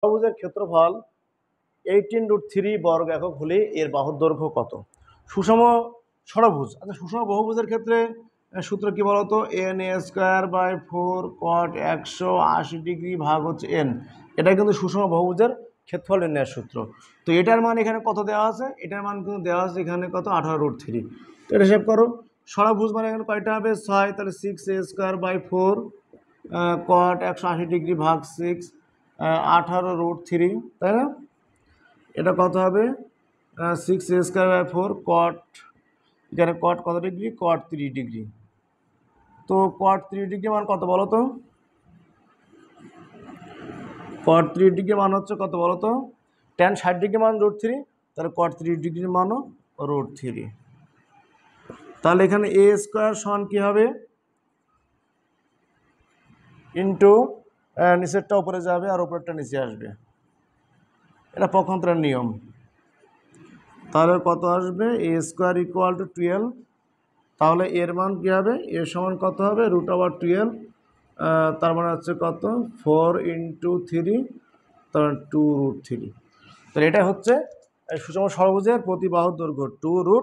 ত্রিভুজের ক্ষেত্রফল 18√3 বর্গ একক হলে এর বাহুর দৈর্ঘ্য কত? সুষম ষড়ভুজ। আচ্ছা, সুষম বহুভুজের ক্ষেত্রে সূত্র কি বলতো? n²/4 cot 180 ডিগ্রি ভাগ হচ্ছে n। এটা কিন্তু সুষম বহুভুজের ক্ষেত্রফল নির্ণয়ের সূত্র। তো এটার মান এখানে কত দেওয়া আছে? এটার মান কিন্তু দেওয়া আছে এখানে কত? 18√3। তো এটা হিসাব করো। ষড়ভুজ মানে এখানে কয়টা হবে? 6, তাহলে 6a²/4 cot 180 ডিগ্রি ভাগ 6 18√3, তাই না? এটা কত হবে? 6a²/4 cot, এখানে cot কত ডিগ্রি? cot 30 degree. তো cot 30 ডিগ্রি মান কত বলো তো? cot 30 ডিগ্রি মান হচ্ছে কত বলো তো? tan 60 ডিগ্রি মান √3, তাহলে cot 30 ডিগ্রির মানও √3। তাহলে এখানে a² সমান কি হবে? ইন্টু নিচেরটা উপরে যাবে আর উপরেরটা নিচে আসবে, এটা পক্ষান্তরের নিয়ম। তাহলে কত আসবে? a² = 12। তাহলে এর মান কী হবে? এর সমান কত হবে? √12। তার মানে হচ্ছে কত? 4 × 3, তার 2√3। তাহলে এটা হচ্ছে সুষম ষড়ভুজের প্রতি বাহুর দৈর্ঘ্য 2√3।